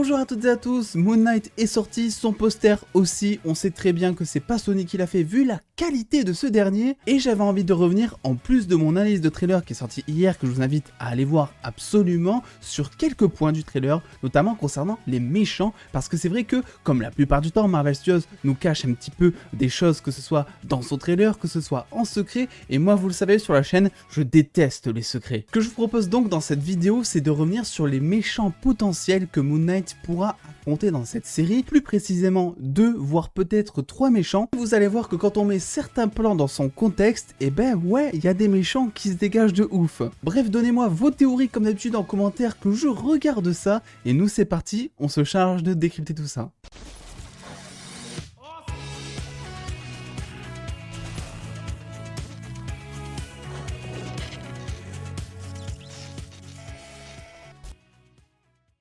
Bonjour à toutes et à tous, Moon Knight est sorti, son poster aussi, on sait très bien que c'est pas Sony qui l'a fait vu la qualité de ce dernier, et j'avais envie de revenir, en plus de mon analyse de trailer qui est sortie hier, que je vous invite à aller voir absolument, sur quelques points du trailer, notamment concernant les méchants, parce que c'est vrai que, comme la plupart du temps, Marvel Studios nous cache un petit peu des choses, que ce soit dans son trailer, que ce soit en secret, et moi vous le savez sur la chaîne, je déteste les secrets. Ce que je vous propose donc dans cette vidéo, c'est de revenir sur les méchants potentiels que Moon Knight pourra affronter dans cette série, plus précisément 2 voire peut-être 3 méchants. Vous allez voir que quand on met certains plans dans son contexte, et ben ouais, il y a des méchants qui se dégagent de ouf. Bref, donnez-moi vos théories comme d'habitude en commentaire que je regarde ça, et nous c'est parti, on se charge de décrypter tout ça.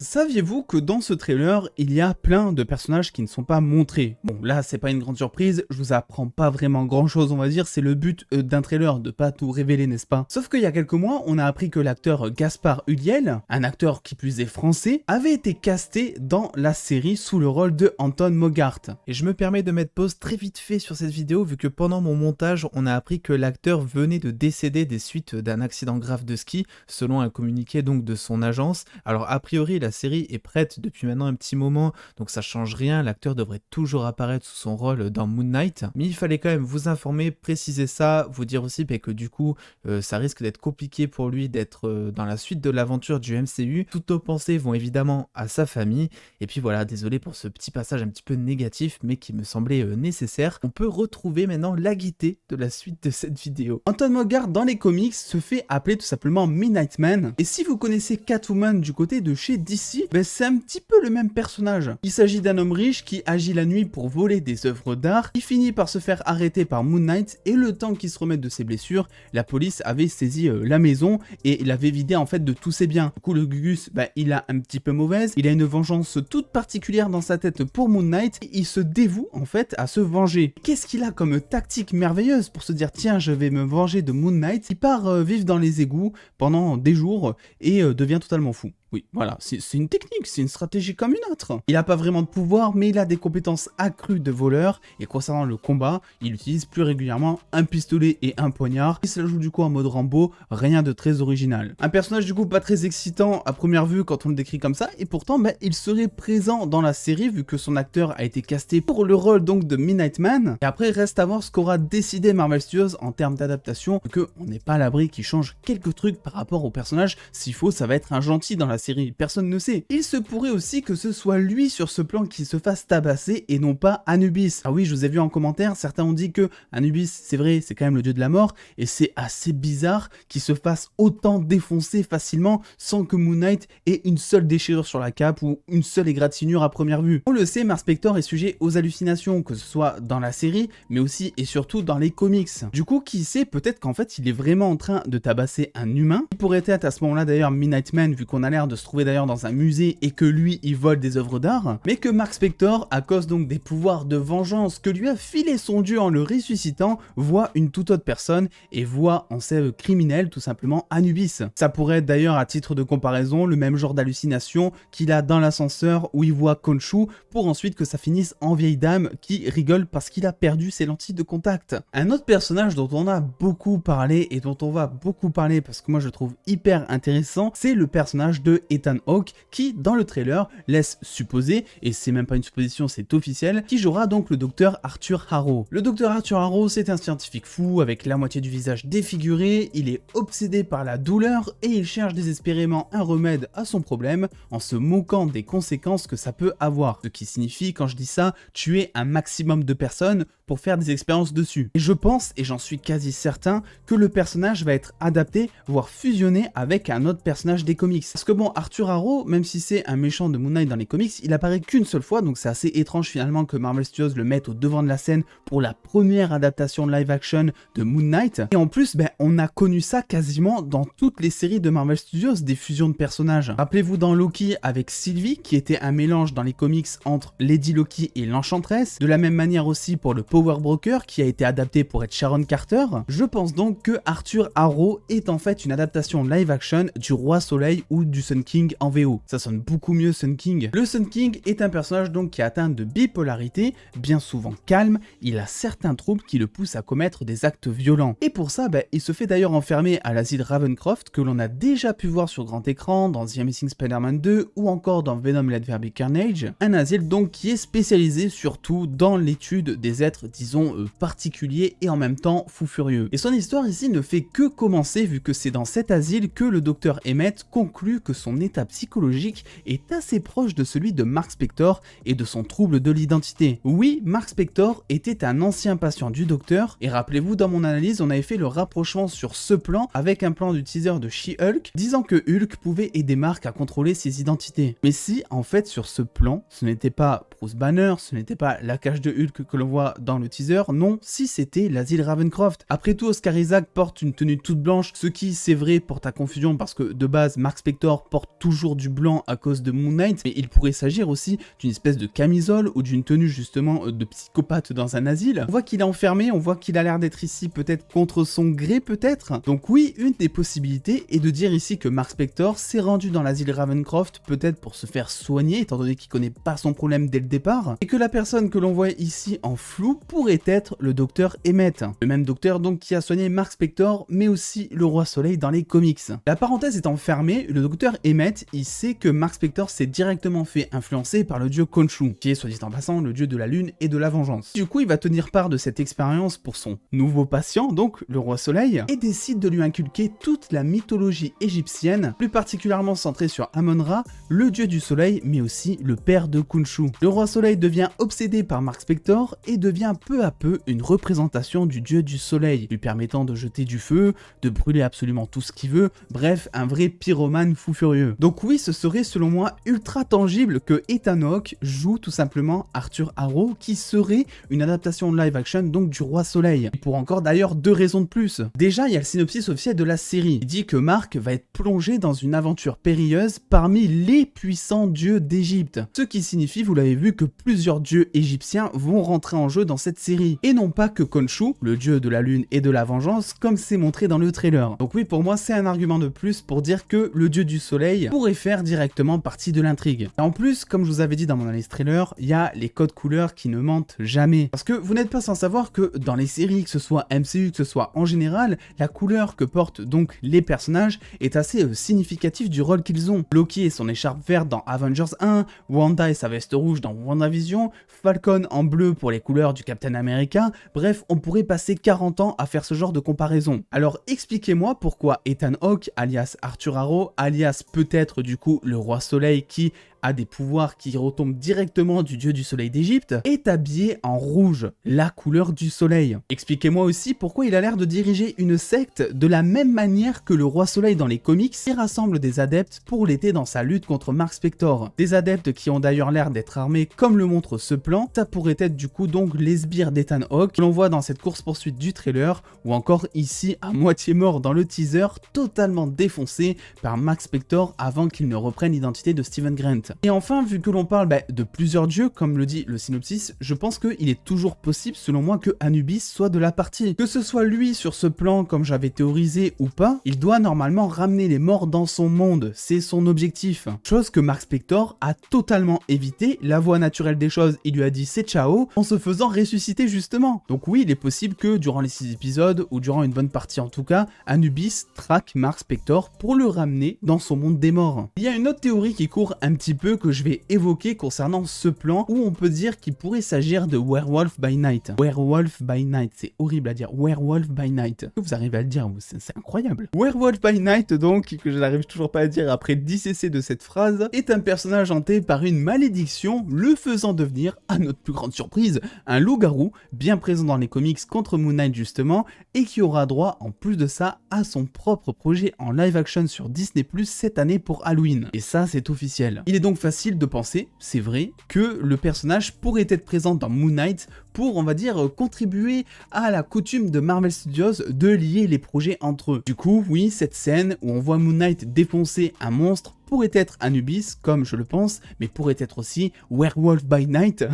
Saviez-vous que dans ce trailer, il y a plein de personnages qui ne sont pas montrés? Bon, là, c'est pas une grande surprise, je vous apprends pas vraiment grand-chose, on va dire, c'est le but d'un trailer, de pas tout révéler, n'est-ce pas? Sauf qu'il y a quelques mois, on a appris que l'acteur Gaspard Ulliel, un acteur qui plus est français, avait été casté dans la série sous le rôle de Anton Mogart. Et je me permets de mettre pause très vite fait sur cette vidéo, vu que pendant mon montage, on a appris que l'acteur venait de décéder des suites d'un accident grave de ski, selon un communiqué donc de son agence. Alors a priori, la série est prête depuis maintenant un petit moment, donc ça change rien, l'acteur devrait toujours apparaître sous son rôle dans Moon Knight, mais il fallait quand même vous informer, préciser ça, vous dire aussi que du coup ça risque d'être compliqué pour lui d'être dans la suite de l'aventure du MCU. Toutes nos pensées vont évidemment à sa famille, et puis voilà, désolé pour ce petit passage un petit peu négatif, mais qui me semblait nécessaire. On peut retrouver maintenant la gaieté de la suite de cette vidéo. Anton Mogart dans les comics se fait appeler tout simplement Midnight Man, et si vous connaissez Catwoman du côté de chez DC, ben c'est un petit peu le même personnage. Il s'agit d'un homme riche qui agit la nuit pour voler des œuvres d'art, qui finit par se faire arrêter par Moon Knight, et le temps qu'il se remette de ses blessures, la police avait saisi la maison et l'avait vidé en fait de tous ses biens. Du coup le Gugus, ben, il a un petit peu mauvaise, il a une vengeance toute particulière dans sa tête pour Moon Knight, et il se dévoue en fait à se venger. Qu'est-ce qu'il a comme tactique merveilleuse pour se dire tiens je vais me venger de Moon Knight? Il part vivre dans les égouts pendant des jours et devient totalement fou. Oui, voilà, c'est une technique, c'est une stratégie comme une autre. Il n'a pas vraiment de pouvoir, mais il a des compétences accrues de voleur, et concernant le combat, il utilise plus régulièrement un pistolet et un poignard. Il se la joue du coup en mode Rambo, rien de très original. Un personnage du coup pas très excitant à première vue quand on le décrit comme ça, et pourtant ben, il serait présent dans la série vu que son acteur a été casté pour le rôle donc de Midnight Man. Et après reste à voir ce qu'aura décidé Marvel Studios en termes d'adaptation, vu qu'on n'est pas à l'abri qu'il change quelques trucs par rapport au personnage. S'il faut, ça va être un gentil dans la série, personne ne sait. Il se pourrait aussi que ce soit lui sur ce plan qui se fasse tabasser et non pas Anubis. Ah oui, je vous ai vu en commentaire, certains ont dit que Anubis, c'est vrai, c'est quand même le dieu de la mort, et c'est assez bizarre qu'il se fasse autant défoncer facilement sans que Moon Knight ait une seule déchirure sur la cape ou une seule égratignure à première vue. On le sait, Mars Spector est sujet aux hallucinations, que ce soit dans la série, mais aussi et surtout dans les comics. Du coup, qui sait, peut-être qu'en fait, il est vraiment en train de tabasser un humain. Il pourrait être à ce moment-là d'ailleurs Midnight Man, vu qu'on a l'air de se trouver d'ailleurs dans un musée et que lui il vole des œuvres d'art, mais que Mark Spector, à cause donc des pouvoirs de vengeance que lui a filé son dieu en le ressuscitant, voit une toute autre personne et voit en ses criminels tout simplement Anubis. Ça pourrait être d'ailleurs à titre de comparaison le même genre d'hallucination qu'il a dans l'ascenseur où il voit Khonshu, pour ensuite que ça finisse en vieille dame qui rigole parce qu'il a perdu ses lentilles de contact. Un autre personnage dont on a beaucoup parlé et dont on va beaucoup parler parce que moi je le trouve hyper intéressant, c'est le personnage de Ethan Hawke qui dans le trailer laisse supposer, et c'est même pas une supposition, c'est officiel, qui jouera donc le docteur Arthur Harrow. Le docteur Arthur Harrow, c'est un scientifique fou avec la moitié du visage défiguré, il est obsédé par la douleur et il cherche désespérément un remède à son problème en se moquant des conséquences que ça peut avoir. Ce qui signifie, quand je dis ça, tuer un maximum de personnes pour faire des expériences dessus. Et je pense, et j'en suis quasi certain, que le personnage va être adapté, voire fusionné avec un autre personnage des comics. Parce que bon, Arthur Harrow, même si c'est un méchant de Moon Knight dans les comics, il apparaît qu'une seule fois, donc c'est assez étrange finalement que Marvel Studios le mette au devant de la scène pour la première adaptation live action de Moon Knight. Et en plus, ben, on a connu ça quasiment dans toutes les séries de Marvel Studios, des fusions de personnages. Rappelez-vous dans Loki avec Sylvie, qui était un mélange dans les comics entre Lady Loki et l'Enchantress. De la même manière aussi pour le Power Broker, qui a été adapté pour être Sharon Carter. Je pense donc que Arthur Harrow est en fait une adaptation live action du Roi Soleil ou du Sun Sun King en VO. Ça sonne beaucoup mieux Sun King. Le Sun King est un personnage donc qui est atteint de bipolarité, bien souvent calme, il a certains troubles qui le poussent à commettre des actes violents. Et pour ça, il se fait d'ailleurs enfermer à l'asile Ravencroft que l'on a déjà pu voir sur grand écran dans The Amazing Spider-Man 2 ou encore dans Venom Let There Be Carnage. Un asile donc qui est spécialisé surtout dans l'étude des êtres, disons, particuliers et en même temps fous furieux. Et son histoire ici ne fait que commencer vu que c'est dans cet asile que le docteur Emmett conclut que son état psychologique est assez proche de celui de Mark Spector et de son trouble de l'identité. Oui, Mark Spector était un ancien patient du docteur et rappelez-vous, dans mon analyse, on avait fait le rapprochement sur ce plan avec un plan du teaser de She-Hulk disant que Hulk pouvait aider Mark à contrôler ses identités. Mais si, en fait, sur ce plan, ce n'était pas Bruce Banner, ce n'était pas la cage de Hulk que l'on voit dans le teaser, non, si c'était l'asile Ravencroft. Après tout, Oscar Isaac porte une tenue toute blanche, ce qui, c'est vrai, porte à confusion parce que de base, Mark Spector porte toujours du blanc à cause de Moon Knight, mais il pourrait s'agir aussi d'une espèce de camisole ou d'une tenue justement de psychopathe dans un asile. On voit qu'il est enfermé, on voit qu'il a l'air d'être ici peut-être contre son gré peut-être. Donc oui, une des possibilités est de dire ici que Mark Spector s'est rendu dans l'asile Ravencroft peut-être pour se faire soigner étant donné qu'il connaît pas son problème dès le départ et que la personne que l'on voit ici en flou pourrait être le docteur Emmett. Le même docteur donc qui a soigné Mark Spector mais aussi le Roi Soleil dans les comics. La parenthèse étant fermée, le docteur Emmett il sait que Mark Spector s'est directement fait influencer par le dieu Khonshu, qui est soit dit en passant le dieu de la lune et de la vengeance. Du coup il va tenir part de cette expérience pour son nouveau patient, donc le Roi Soleil, et décide de lui inculquer toute la mythologie égyptienne, plus particulièrement centrée sur Amon-Ra, le dieu du soleil mais aussi le père de Khonshu. Le Roi Soleil devient obsédé par Mark Spector et devient peu à peu une représentation du dieu du soleil, lui permettant de jeter du feu, de brûler absolument tout ce qu'il veut, bref, un vrai pyromane fou furieux. Donc oui, ce serait selon moi ultra tangible que Ethan Hawke joue tout simplement Arthur Harrow, qui serait une adaptation live action donc du Roi Soleil. Et pour encore d'ailleurs 2 raisons de plus. Déjà, il y a le synopsis officiel de la série. Il dit que Mark va être plongé dans une aventure périlleuse parmi les puissants dieux d'Égypte. Ce qui signifie, vous l'avez vu, que plusieurs dieux égyptiens vont rentrer en jeu dans cette série. Et non pas que Khonshu, le dieu de la lune et de la vengeance, comme c'est montré dans le trailer. Donc oui, pour moi, c'est un argument de plus pour dire que le dieu du soleil pourrait faire directement partie de l'intrigue. Et en plus, comme je vous avais dit dans mon analyse trailer, il y a les codes couleurs qui ne mentent jamais. Parce que vous n'êtes pas sans savoir que dans les séries, que ce soit MCU, que ce soit en général, la couleur que portent donc les personnages est assez significative du rôle qu'ils ont. Loki et son écharpe verte dans Avengers 1, Wanda et sa veste rouge dans WandaVision, Falcon en bleu pour les couleurs du Captain America, bref, on pourrait passer 40 ans à faire ce genre de comparaison. Alors expliquez-moi pourquoi Ethan Hawke, alias Arthur Harrow, alias peut-être du coup le Roi Soleil qui a des pouvoirs qui retombent directement du dieu du soleil d'Égypte, est habillé en rouge, la couleur du soleil. Expliquez-moi aussi pourquoi il a l'air de diriger une secte de la même manière que le Roi Soleil dans les comics qui rassemble des adeptes pour l'aider dans sa lutte contre Mark Spector. Des adeptes qui ont d'ailleurs l'air d'être armés comme le montre ce plan, ça pourrait être du coup donc les sbires d'Ethan Hawke que l'on voit dans cette course-poursuite du trailer, ou encore ici à moitié mort dans le teaser, totalement défoncé par Mark Spector avant qu'il ne reprenne l'identité de Steven Grant. Et enfin, vu que l'on parle de plusieurs dieux, comme le dit le synopsis, je pense qu'il est toujours possible, selon moi, que Anubis soit de la partie. Que ce soit lui sur ce plan, comme j'avais théorisé ou pas, il doit normalement ramener les morts dans son monde, c'est son objectif. Chose que Mark Spector a totalement évité, la voie naturelle des choses, il lui a dit c'est ciao, en se faisant ressusciter justement. Donc oui, il est possible que durant les 6 épisodes, ou durant une bonne partie en tout cas, Anubis traque Mark Spector pour le ramener dans son monde des morts. Il y a une autre théorie qui court un petit peu que je vais évoquer concernant ce plan où on peut dire qu'il pourrait s'agir de Werewolf by Night. Werewolf by Night, c'est horrible à dire. Werewolf by Night. Vous arrivez à le dire, c'est incroyable. Werewolf by Night, donc, que je n'arrive toujours pas à dire après 10 essais de cette phrase, est un personnage hanté par une malédiction, le faisant devenir, à notre plus grande surprise, un loup-garou, bien présent dans les comics contre Moon Knight justement, et qui aura droit, en plus de ça, à son propre projet en live action sur Disney+ cette année pour Halloween. Et ça, c'est officiel. Il est donc facile de penser, c'est vrai, que le personnage pourrait être présent dans Moon Knight pour, on va dire, contribuer à la coutume de Marvel Studios de lier les projets entre eux. Du coup, oui, cette scène où on voit Moon Knight défoncer un monstre pourrait être Anubis, comme je le pense, mais pourrait être aussi Werewolf by Night.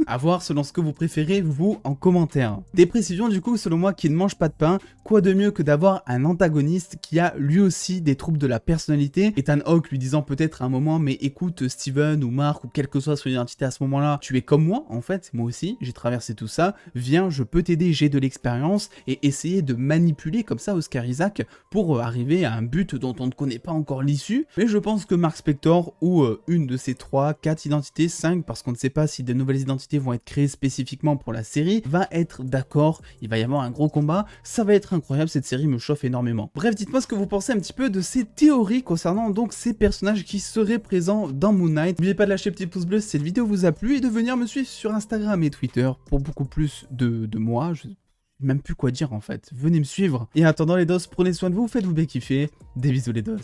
À voir selon ce que vous préférez, vous, en commentaire. Des précisions du coup, selon moi, qui ne mange pas de pain, quoi de mieux que d'avoir un antagoniste qui a lui aussi des troubles de la personnalité, Ethan Hawke lui disant peut-être à un moment, mais écoute Steven ou Mark ou quelle que soit son identité à ce moment-là, tu es comme moi en fait, moi aussi, j'ai traversé tout ça, viens, je peux t'aider, j'ai de l'expérience, et essayer de manipuler comme ça Oscar Isaac pour arriver à un but dont on ne connaît pas encore l'issue. Mais je pense que Mark Spector ou une de ces 3, 4 identités, 5, parce qu'on ne sait pas si de nouvelles identités vont être créées spécifiquement pour la série, va être d'accord, il va y avoir un gros combat, ça va être incroyable, cette série me chauffe énormément. Bref, dites-moi ce que vous pensez un petit peu de ces théories concernant donc ces personnages qui seraient présents dans Moon Knight. N'oubliez pas de lâcher un petit pouce bleu si cette vidéo vous a plu et de venir me suivre sur Instagram et Twitter pour beaucoup plus de moi. Je sais même plus quoi dire en fait. Venez me suivre. Et en attendant les dos, prenez soin de vous, faites-vous bien kiffer. Des bisous les dos.